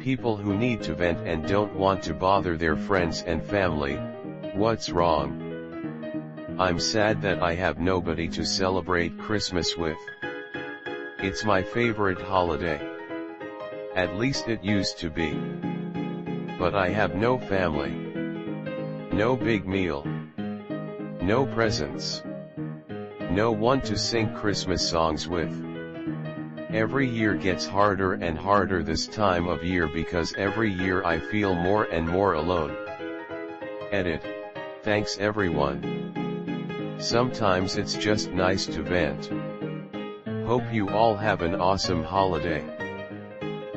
People who need to vent and don't want to bother their friends and family. What's wrong? I'm sad that I have nobody to celebrate Christmas with. It's my favorite holiday. At least it used to be. But I have no family. No big meal. No presents. No one to sing Christmas songs with. Every year gets harder and harder this time of year because every year I feel more and more alone. Edit. Thanks everyone. Sometimes it's just nice to vent. Hope you all have an awesome holiday.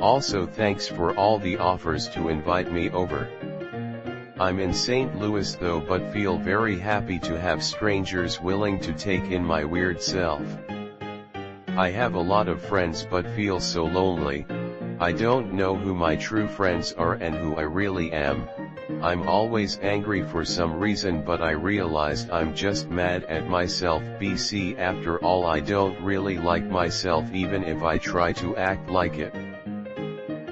Also thanks for all the offers to invite me over. I'm in St. Louis though, but feel very happy to have strangers willing to take in my weird self. I have a lot of friends but feel so lonely. I don't know who my true friends are and who I really am. I'm always angry for some reason, but I realized I'm just mad at myself. BC, after all, I don't really like myself even if I try to act like it.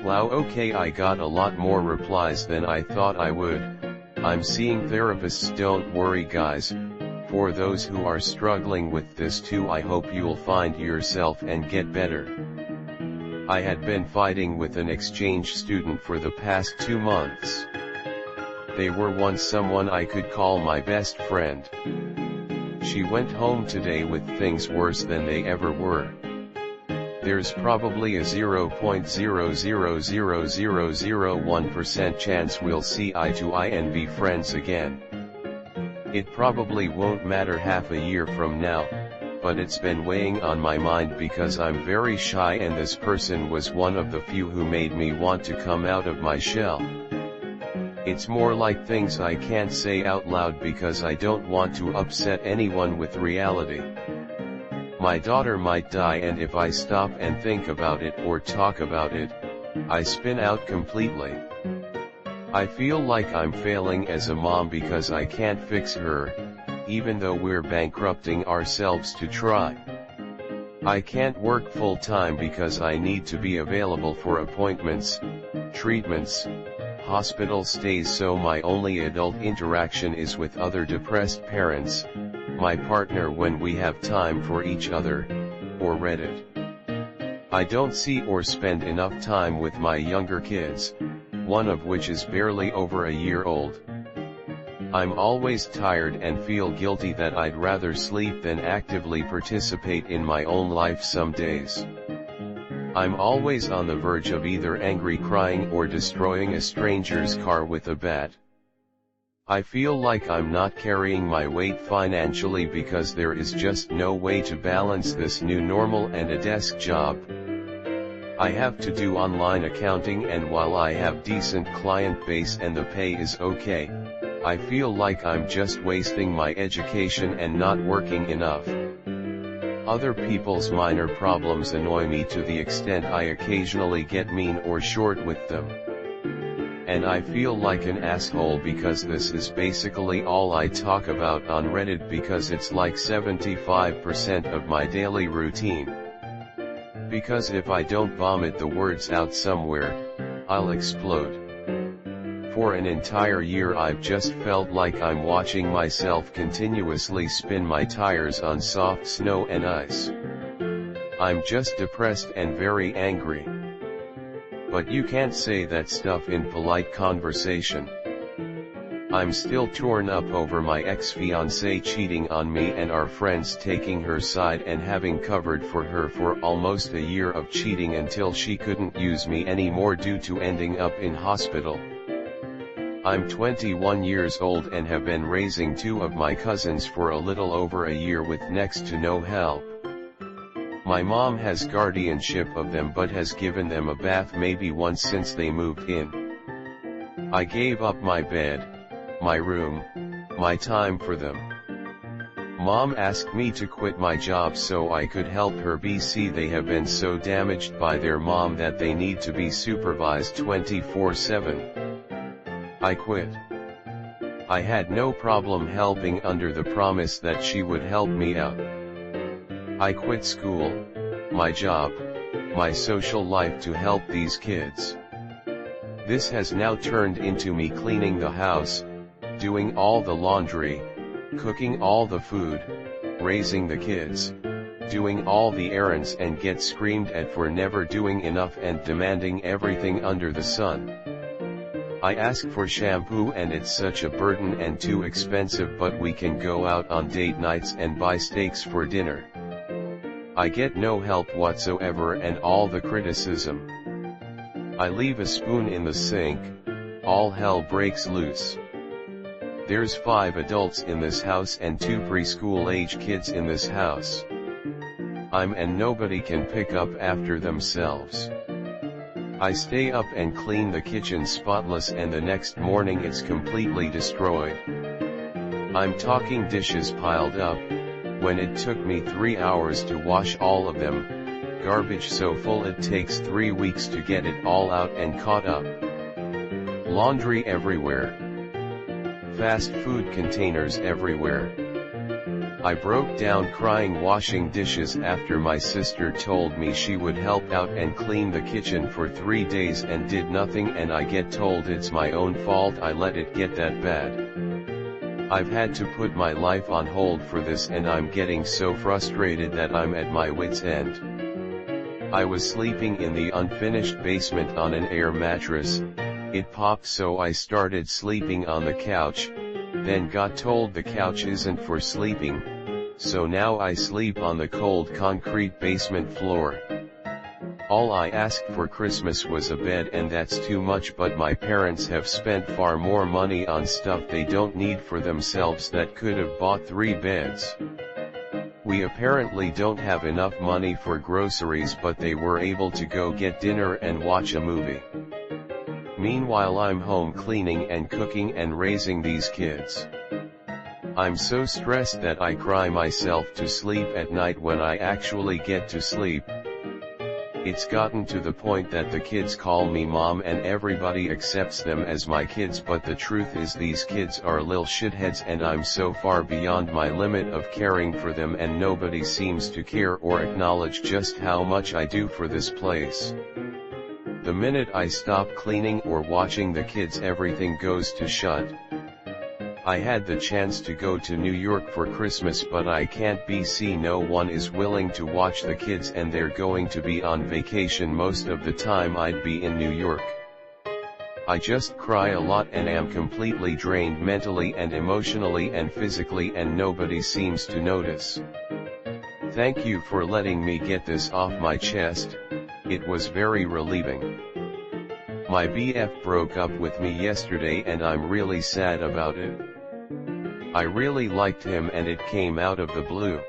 Wow, okay, I got a lot more replies than I thought I would. I'm seeing therapists. Don't worry guys. For those who are struggling with this too, I hope you'll find yourself and get better. I had been fighting with an exchange student for the past 2 months. They were once someone I could call my best friend. She went home today with things worse than they ever were. There's probably a 0.0000001% chance we'll see eye to eye and be friends again. It probably won't matter half a year from now, but it's been weighing on my mind because I'm very shy and this person was one of the few who made me want to come out of my shell. It's more like things I can't say out loud because I don't want to upset anyone with reality. My daughter might die, and if I stop and think about it or talk about it, I spin out completely. I feel like I'm failing as a mom because I can't fix her, even though we're bankrupting ourselves to try. I can't work full-time because I need to be available for appointments, treatments, hospital stays, so my only adult interaction is with other depressed parents, my partner when we have time for each other, or Reddit. I don't see or spend enough time with my younger kids, one of which is barely over a year old. I'm always tired and feel guilty that I'd rather sleep than actively participate in my own life some days. I'm always on the verge of either angry crying or destroying a stranger's car with a bat. I feel like I'm not carrying my weight financially because there is just no way to balance this new normal and a desk job. I have to do online accounting, and while I have decent client base and the pay is okay, I feel like I'm just wasting my education and not working enough. Other people's minor problems annoy me to the extent I occasionally get mean or short with them. And I feel like an asshole because this is basically all I talk about on Reddit because it's like 75% of my daily routine. Because if I don't vomit the words out somewhere, I'll explode. For an entire year I've just felt like I'm watching myself continuously spin my tires on soft snow and ice. I'm just depressed and very angry. But you can't say that stuff in polite conversation. I'm still torn up over my ex-fiancé cheating on me and our friends taking her side and having covered for her for almost a year of cheating until she couldn't use me anymore due to ending up in hospital. I'm 21 years old and have been raising 2 of my cousins for a little over a year with next to no help. My mom has guardianship of them but has given them a bath maybe once since they moved in. I gave up my bed, my room, my time for them. Mom asked me to quit my job so I could help her. BC, they have been so damaged by their mom that they need to be supervised 24/7. I quit. I had no problem helping under the promise that she would help me out. I quit school, my job, my social life to help these kids. This has now turned into me cleaning the house, doing all the laundry, cooking all the food, raising the kids, doing all the errands, and get screamed at for never doing enough and demanding everything under the sun. I ask for shampoo and it's such a burden and too expensive, but we can go out on date nights and buy steaks for dinner. I get no help whatsoever and all the criticism. I leave a spoon in the sink, all hell breaks loose. There's 5 adults in this house and 2 preschool age kids in this house. And nobody can pick up after themselves. I stay up and clean the kitchen spotless, and the next morning it's completely destroyed. I'm talking dishes piled up, when it took me 3 hours to wash all of them, garbage so full it takes 3 weeks to get it all out and caught up. Laundry everywhere. Fast food containers everywhere. I broke down crying washing dishes after my sister told me she would help out and clean the kitchen for 3 days and did nothing, and I get told it's my own fault I let it get that bad. I've had to put my life on hold for this, and I'm getting so frustrated that I'm at my wit's end. I was sleeping in the unfinished basement on an air mattress. It popped, so I started sleeping on the couch, then got told the couch isn't for sleeping, so now I sleep on the cold concrete basement floor. All I asked for Christmas was a bed, and that's too much, but my parents have spent far more money on stuff they don't need for themselves that could have bought 3 beds. We apparently don't have enough money for groceries, but they were able to go get dinner and watch a movie. Meanwhile I'm home cleaning and cooking and raising these kids. I'm so stressed that I cry myself to sleep at night when I actually get to sleep. It's gotten to the point that the kids call me mom and everybody accepts them as my kids, but the truth is these kids are lil shitheads and I'm so far beyond my limit of caring for them, and nobody seems to care or acknowledge just how much I do for this place. The minute I stop cleaning or watching the kids, everything goes to shit. I had the chance to go to New York for Christmas, but I can't see. No one is willing to watch the kids, and they're going to be on vacation most of the time I'd be in New York. I just cry a lot and am completely drained mentally and emotionally and physically, and nobody seems to notice. Thank you for letting me get this off my chest. It was very relieving. My BF broke up with me yesterday and I'm really sad about it. I really liked him and it came out of the blue.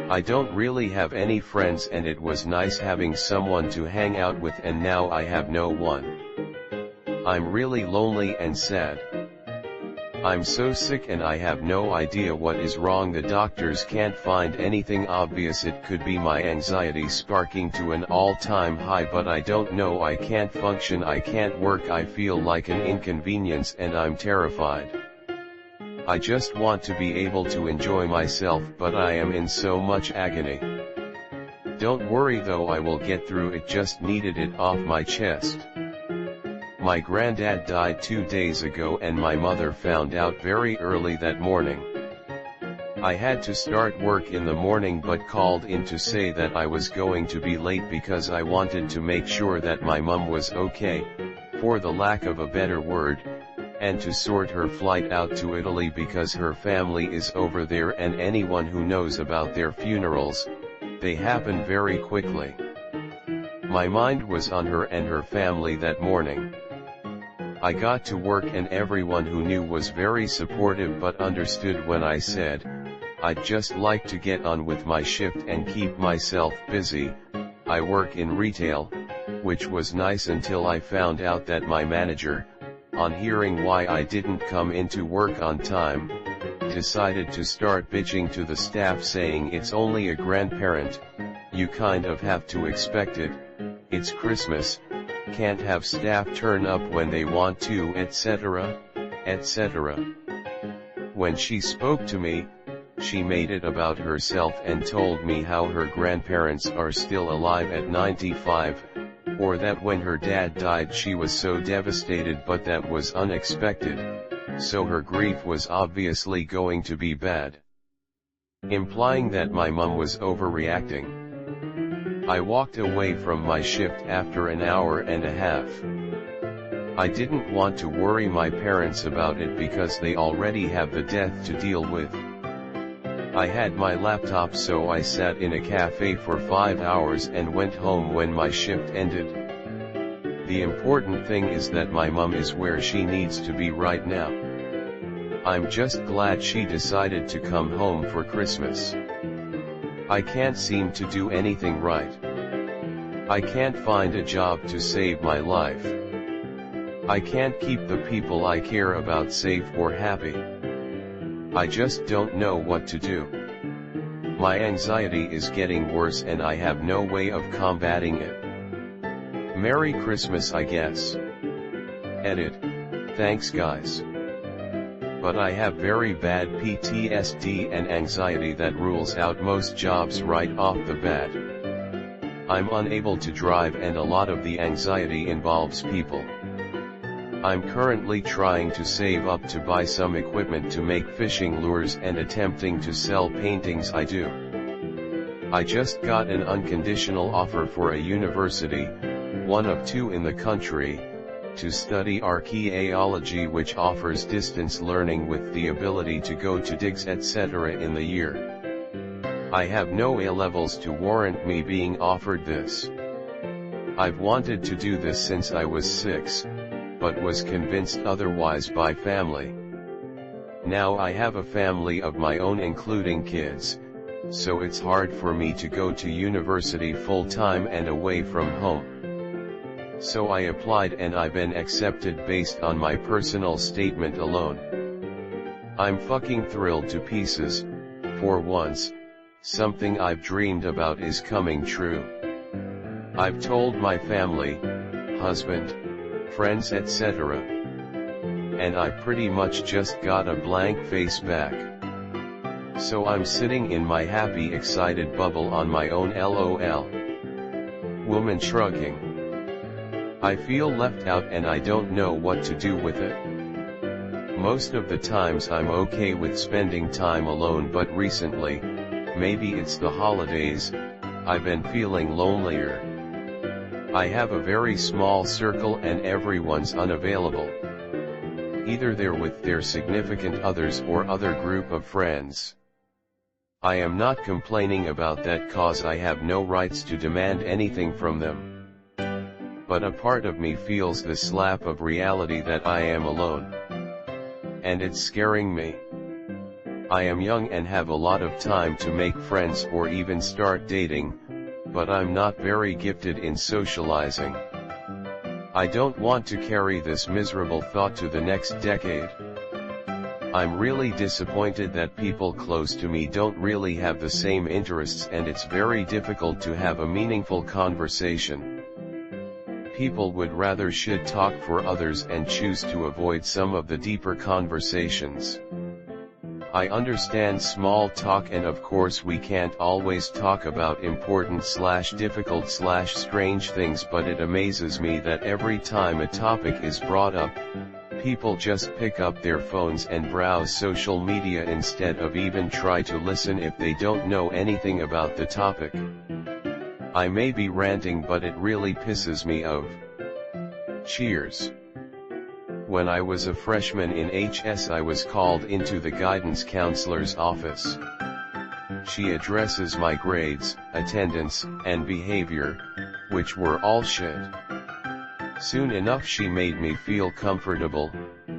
I don't really have any friends and it was nice having someone to hang out with, and now I have no one. I'm really lonely and sad. I'm so sick and I have no idea what is wrong. The doctors can't find anything obvious. It could be my anxiety sparking to an all-time high, but I don't know. I can't function, I can't work, I feel like an inconvenience and I'm terrified. I just want to be able to enjoy myself, but I am in so much agony. Don't worry though, I will get through it, just needed it off my chest. My granddad died 2 days ago and my mother found out very early that morning. I had to start work in the morning but called in to say that I was going to be late because I wanted to make sure that my mum was okay, for the lack of a better word, and to sort her flight out to Italy because her family is over there, and anyone who knows about their funerals, they happen very quickly. My mind was on her and her family that morning. I got to work and everyone who knew was very supportive but understood when I said, I'd just like to get on with my shift and keep myself busy. I work in retail, which was nice until I found out that my manager, on hearing why I didn't come into work on time, decided to start bitching to the staff saying it's only a grandparent, you kind of have to expect it, it's Christmas, can't have staff turn up when they want to, etc., etc. When she spoke to me, she made it about herself and told me how her grandparents are still alive at 95, or that when her dad died she was so devastated, but that was unexpected, so her grief was obviously going to be bad. Implying that my mum was overreacting. I walked away from my shift after an hour and a half. I didn't want to worry my parents about it because they already have the death to deal with. I had my laptop, so I sat in a cafe for 5 hours and went home when my shift ended. The important thing is that my mum is where she needs to be right now. I'm just glad she decided to come home for Christmas. I can't seem to do anything right. I can't find a job to save my life. I can't keep the people I care about safe or happy. I just don't know what to do. My anxiety is getting worse and I have no way of combating it. Merry Christmas, I guess. Edit. Thanks guys. But I have very bad PTSD and anxiety that rules out most jobs right off the bat. I'm unable to drive and a lot of the anxiety involves people. I'm currently trying to save up to buy some equipment to make fishing lures and attempting to sell paintings I do. I just got an unconditional offer for a university, one of 2 in the country, to study archaeology, which offers distance learning with the ability to go to digs etc. in the year. I have no A-levels to warrant me being offered this. I've wanted to do this since I was 6, but was convinced otherwise by family. Now I have a family of my own including kids, so it's hard for me to go to university full-time and away from home. So I applied and I've been accepted based on my personal statement alone. I'm fucking thrilled to pieces. For once, something I've dreamed about is coming true. I've told my family, husband, friends etc. And I pretty much just got a blank face back. So I'm sitting in my happy excited bubble on my own LOL. Woman shrugging. I feel left out and I don't know what to do with it. Most of the times I'm okay with spending time alone, but recently, maybe it's the holidays, I've been feeling lonelier. I have a very small circle and everyone's unavailable. Either they're with their significant others or other group of friends. I am not complaining about that cause I have no rights to demand anything from them. But a part of me feels the slap of reality that I am alone. And it's scaring me. I am young and have a lot of time to make friends or even start dating, but I'm not very gifted in socializing. I don't want to carry this miserable thought to the next decade. I'm really disappointed that people close to me don't really have the same interests, and it's very difficult to have a meaningful conversation. People would rather should talk for others and choose to avoid some of the deeper conversations. I understand small talk, and of course we can't always talk about important / difficult / strange things, but it amazes me that every time a topic is brought up, people just pick up their phones and browse social media instead of even try to listen if they don't know anything about the topic. I may be ranting, but it really pisses me off. Cheers. When I was a freshman in HS, I was called into the guidance counselor's office. She addresses my grades, attendance, and behavior, which were all shit. Soon enough she made me feel comfortable.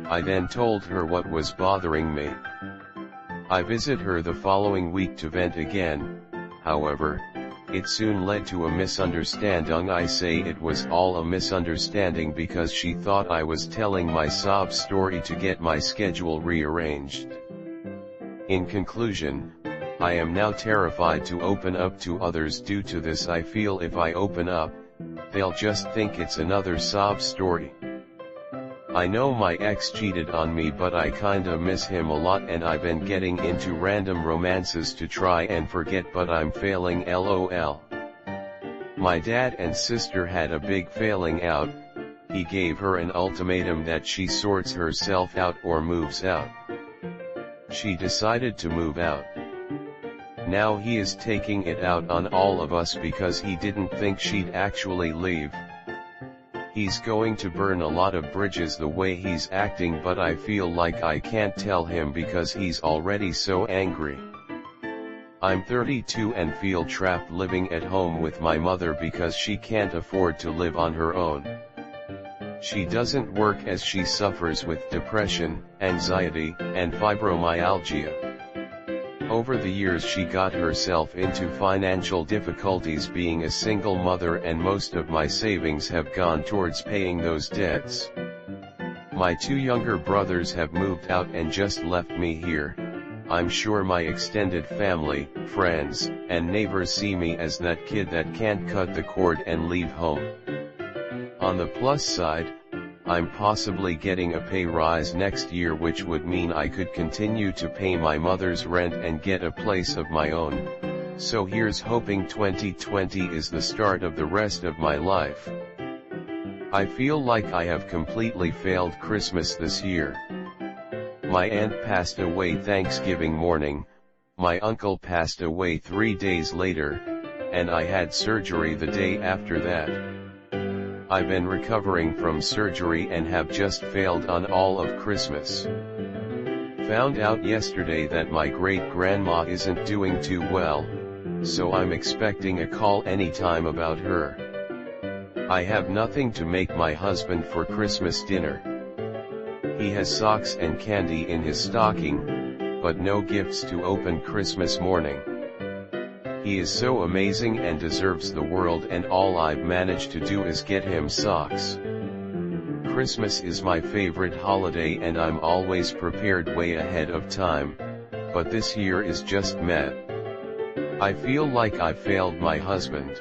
I then told her what was bothering me. I visit her the following week to vent again. However, it soon led to a misunderstanding. I say it was all a misunderstanding because she thought I was telling my sob story to get my schedule rearranged. In conclusion, I am now terrified to open up to others due to this. I feel if I open up, they'll just think it's another sob story. I know my ex cheated on me, but I kinda miss him a lot, and I've been getting into random romances to try and forget, but I'm failing LOL. My dad and sister had a big falling out. He gave her an ultimatum that she sorts herself out or moves out. She decided to move out. Now he is taking it out on all of us because he didn't think she'd actually leave. He's going to burn a lot of bridges the way he's acting, but I feel like I can't tell him because he's already so angry. I'm 32 and feel trapped living at home with my mother because she can't afford to live on her own. She doesn't work as she suffers with depression, anxiety, and fibromyalgia. Over the years she got herself into financial difficulties being a single mother, and most of my savings have gone towards paying those debts. My 2 younger brothers have moved out and just left me here. I'm sure my extended family, friends, and neighbors see me as that kid that can't cut the cord and leave home. On the plus side, I'm possibly getting a pay rise next year, which would mean I could continue to pay my mother's rent and get a place of my own. So here's hoping 2020 is the start of the rest of my life. I feel like I have completely failed Christmas this year. My aunt passed away Thanksgiving morning, my uncle passed away 3 days later, and I had surgery the day after that. I've been recovering from surgery and have just failed on all of Christmas. Found out yesterday that my great-grandma isn't doing too well, so I'm expecting a call anytime about her. I have nothing to make my husband for Christmas dinner. He has socks and candy in his stocking, but no gifts to open Christmas morning. He is so amazing and deserves the world, and all I've managed to do is get him socks. Christmas is my favorite holiday and I'm always prepared way ahead of time, but this year is just meh. I feel like I failed my husband.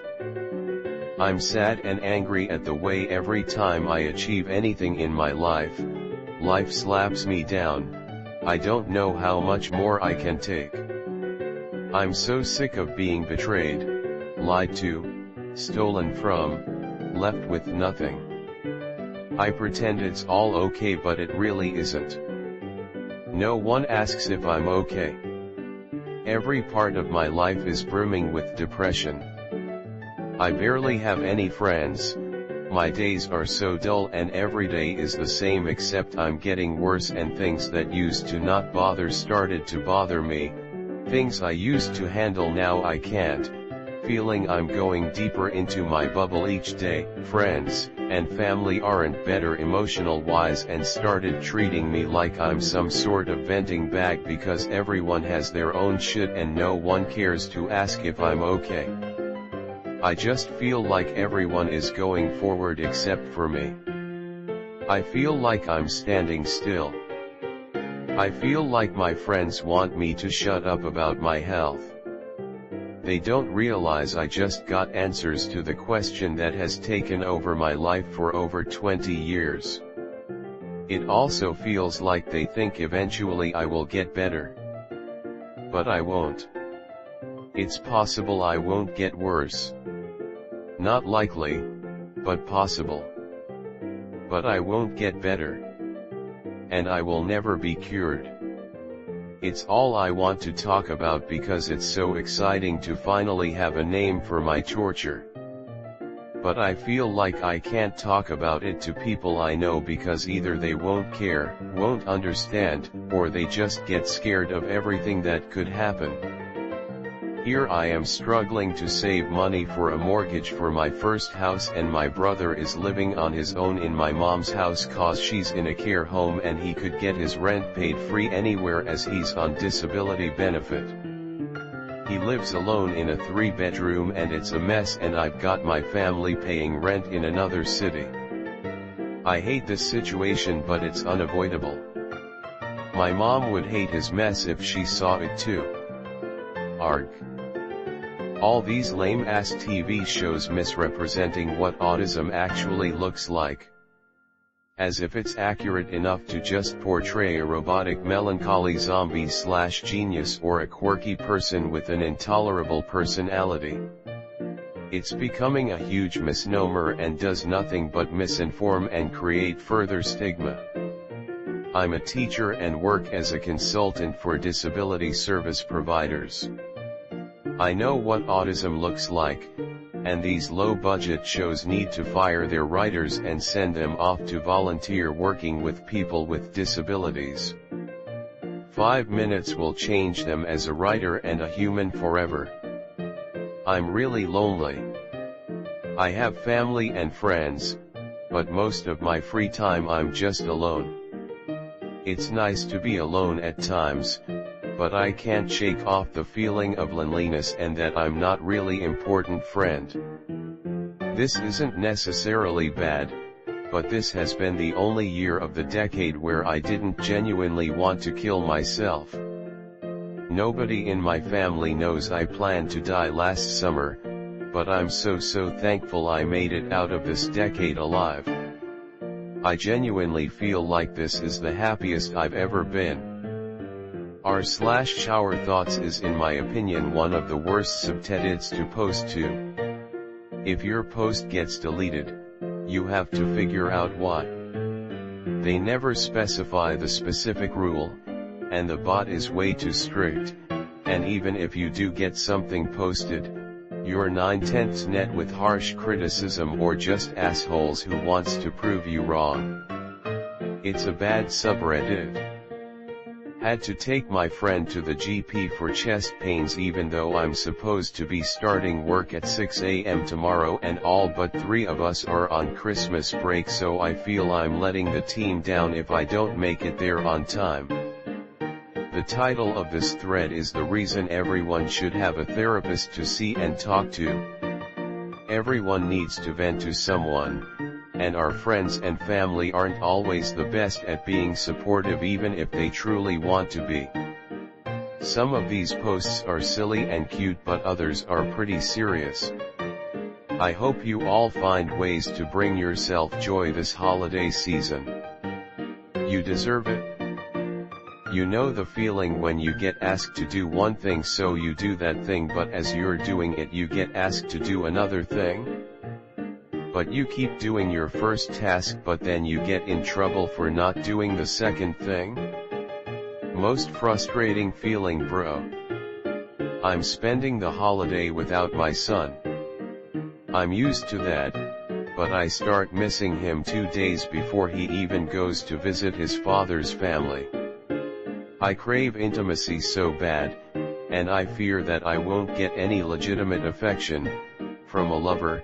I'm sad and angry at the way every time I achieve anything in my life, life slaps me down. I don't know how much more I can take. I'm so sick of being betrayed, lied to, stolen from, left with nothing. I pretend it's all okay, but it really isn't. No one asks if I'm okay. Every part of my life is brimming with depression. I barely have any friends. My days are so dull and every day is the same, except I'm getting worse and things that used to not bother started to bother me. Things I used to handle now I can't. Feeling I'm going deeper into my bubble each day. Friends and family aren't better emotional wise and started treating me like I'm some sort of venting bag because everyone has their own shit and no one cares to ask if I'm okay. I just feel like everyone is going forward except for me. I feel like I'm standing still. I feel like my friends want me to shut up about my health. They don't realize I just got answers to the question that has taken over my life for over 20 years. It also feels like they think eventually I will get better. But I won't. It's possible I won't get worse. Not likely, but possible. But I won't get better. And I will never be cured. It's all I want to talk about because it's so exciting to finally have a name for my torture. But I feel like I can't talk about it to people I know because either they won't care, won't understand, or they just get scared of everything that could happen. Here I am struggling to save money for a mortgage for my first house, and my brother is living on his own in my mom's house cause she's in a care home and he could get his rent paid free anywhere as he's on disability benefit. He lives alone in a 3-bedroom and it's a mess, and I've got my family paying rent in another city. I hate this situation, but it's unavoidable. My mom would hate his mess if she saw it too. Arg. All these lame-ass TV shows misrepresenting what autism actually looks like. As if it's accurate enough to just portray a robotic melancholy zombie/genius or a quirky person with an intolerable personality. It's becoming a huge misnomer and does nothing but misinform and create further stigma. I'm a teacher and work as a consultant for disability service providers. I know what autism looks like, and these low-budget shows need to fire their writers and send them off to volunteer working with people with disabilities. 5 minutes will change them as a writer and a human forever. I'm really lonely. I have family and friends, but most of my free time I'm just alone. It's nice to be alone at times, but I can't shake off the feeling of loneliness and that I'm not really important friend. This isn't necessarily bad, but this has been the only year of the decade where I didn't genuinely want to kill myself. Nobody in my family knows I planned to die last summer, but I'm so thankful I made it out of this decade alive. I genuinely feel like this is the happiest I've ever been. r/shower thoughts is in my opinion one of the worst subreddits to post to. If your post gets deleted, you have to figure out why. They never specify the specific rule, and the bot is way too strict, and even if you do get something posted, you're 9/10 net with harsh criticism or just assholes who wants to prove you wrong. It's a bad subreddit. Had to take my friend to the GP for chest pains even though I'm supposed to be starting work at 6 a.m. tomorrow and all but 3 of us are on Christmas break, so I feel I'm letting the team down if I don't make it there on time. The title of this thread is the reason everyone should have a therapist to see and talk to. Everyone needs to vent to someone, and our friends and family aren't always the best at being supportive even if they truly want to be. Some of these posts are silly and cute, but others are pretty serious. I hope you all find ways to bring yourself joy this holiday season. You deserve it. You know the feeling when you get asked to do one thing so you do that thing, but as you're doing it you get asked to do another thing? But you keep doing your first task but then you get in trouble for not doing the second thing? Most frustrating feeling, bro. I'm spending the holiday without my son. I'm used to that, but I start missing him 2 days before he even goes to visit his father's family. I crave intimacy so bad, and I fear that I won't get any legitimate affection from a lover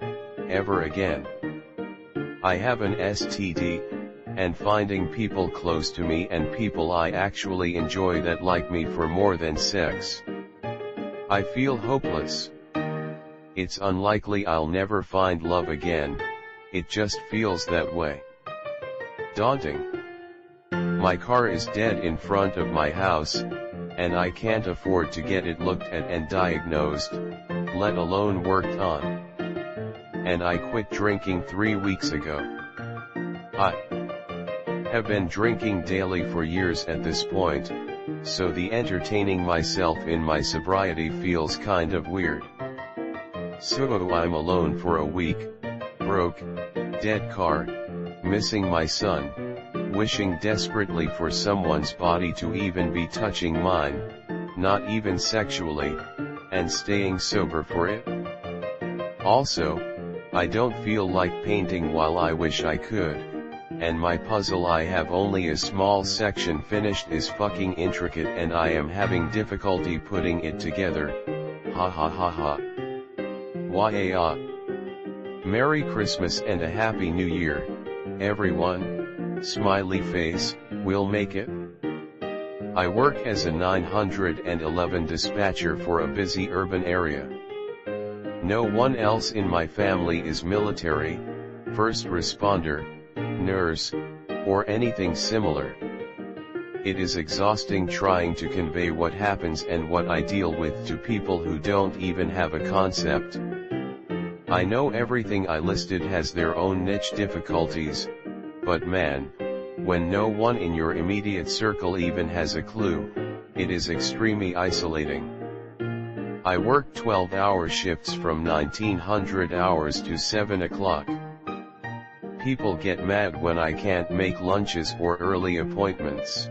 ever again. I have an STD, and finding people close to me and people I actually enjoy that like me for more than sex. I feel hopeless. It's unlikely I'll never find love again, it just feels that way. Daunting. My car is dead in front of my house, and I can't afford to get it looked at and diagnosed, let alone worked on. And I quit drinking 3 weeks ago. I have been drinking daily for years at this point, so the entertaining myself in my sobriety feels kind of weird. So I'm alone for a week, broke, dead car, missing my son, wishing desperately for someone's body to even be touching mine, not even sexually, and staying sober for it. Also, I don't feel like painting while I wish I could, and my puzzle I have only a small section finished is fucking intricate and I am having difficulty putting it together, ha ha ha ha. Wah-ah. Merry Christmas and a Happy New Year, everyone. Smiley face, we'll make it. I work as a 911 dispatcher for a busy urban area. No one else in my family is military, first responder, nurse, or anything similar. It is exhausting trying to convey what happens and what I deal with to people who don't even have a concept. I know everything I listed has their own niche difficulties, but man, when no one in your immediate circle even has a clue, it is extremely isolating. I work 12-hour shifts from 1900 hours to 7 o'clock. People get mad when I can't make lunches or early appointments.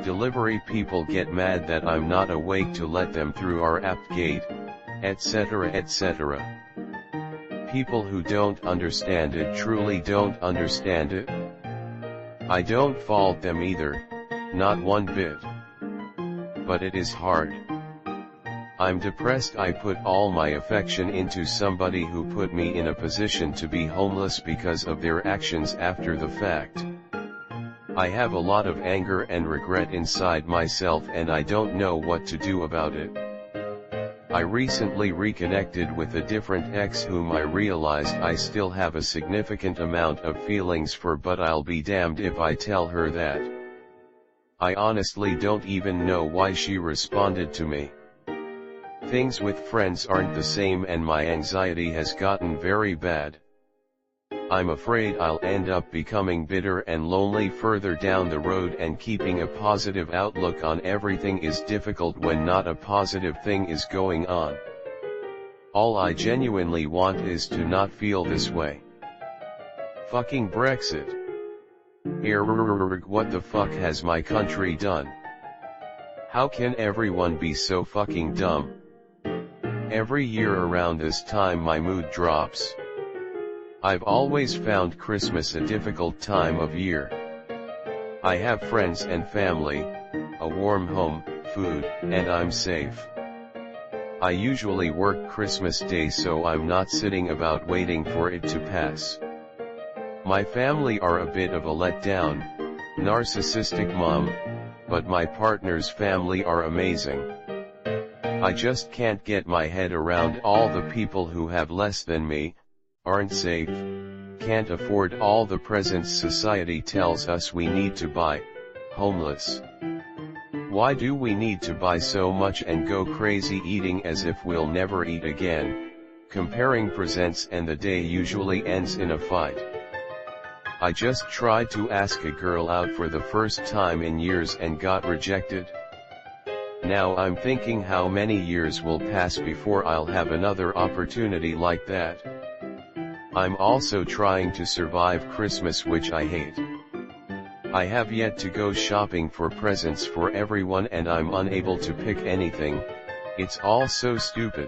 Delivery people get mad that I'm not awake to let them through our app gate, etc. etc. People who don't understand it truly don't understand it. I don't fault them either, not one bit. But it is hard. I'm depressed. I put all my affection into somebody who put me in a position to be homeless because of their actions after the fact. I have a lot of anger and regret inside myself and I don't know what to do about it. I recently reconnected with a different ex whom I realized I still have a significant amount of feelings for, but I'll be damned if I tell her that. I honestly don't even know why she responded to me. Things with friends aren't the same and my anxiety has gotten very bad. I'm afraid I'll end up becoming bitter and lonely further down the road, and keeping a positive outlook on everything is difficult when not a positive thing is going on. All I genuinely want is to not feel this way. Fucking Brexit. What the fuck has my country done? How can everyone be so fucking dumb? Every year around this time my mood drops. I've always found Christmas a difficult time of year. I have friends and family, a warm home, food, and I'm safe. I usually work Christmas Day, so I'm not sitting about waiting for it to pass. My family are a bit of a letdown, narcissistic mom, but my partner's family are amazing. I just can't get my head around all the people who have less than me, aren't safe, can't afford all the presents society tells us we need to buy, homeless. Why do we need to buy so much and go crazy eating as if we'll never eat again, comparing presents, and the day usually ends in a fight. I just tried to ask a girl out for the first time in years and got rejected. Now I'm thinking how many years will pass before I'll have another opportunity like that. I'm also trying to survive Christmas, which I hate. I have yet to go shopping for presents for everyone and I'm unable to pick anything. It's all so stupid.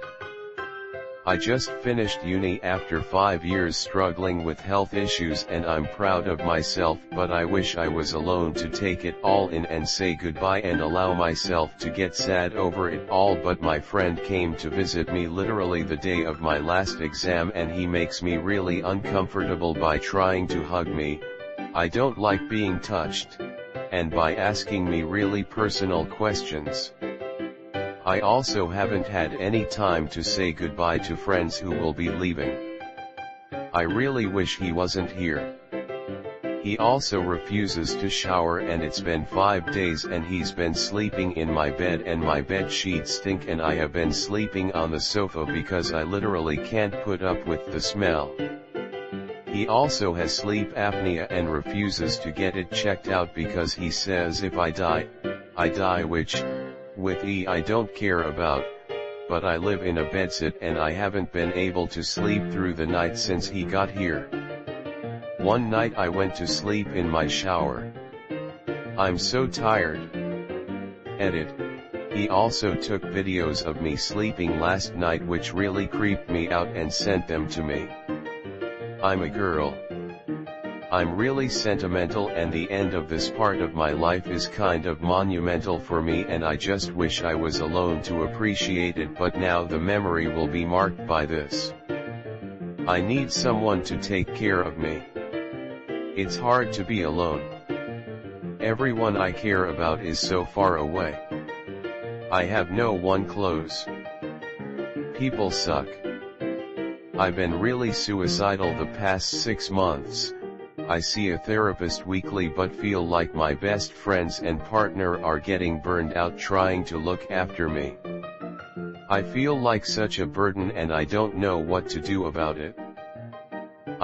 I just finished uni after 5 years struggling with health issues and I'm proud of myself, but I wish I was alone to take it all in and say goodbye and allow myself to get sad over it all. But my friend came to visit me literally the day of my last exam and he makes me really uncomfortable by trying to hug me. I don't like being touched, and by asking me really personal questions. I also haven't had any time to say goodbye to friends who will be leaving. I really wish he wasn't here. He also refuses to shower and it's been 5 days and he's been sleeping in my bed and my bed sheets stink and I have been sleeping on the sofa because I literally can't put up with the smell. He also has sleep apnea and refuses to get it checked out because he says if I die, I die, which, with I don't care about, but I live in a bedsit and I haven't been able to sleep through the night since he got here. One night I went to sleep in my shower. I'm so tired. Edit. He also took videos of me sleeping last night which really creeped me out and sent them to me. I'm a girl. I'm really sentimental and the end of this part of my life is kind of monumental for me and I just wish I was alone to appreciate it, but now the memory will be marked by this. I need someone to take care of me. It's hard to be alone. Everyone I care about is so far away. I have no one close. People suck. I've been really suicidal the past 6 months. I see a therapist weekly but feel like my best friends and partner are getting burned out trying to look after me. I feel like such a burden and I don't know what to do about it.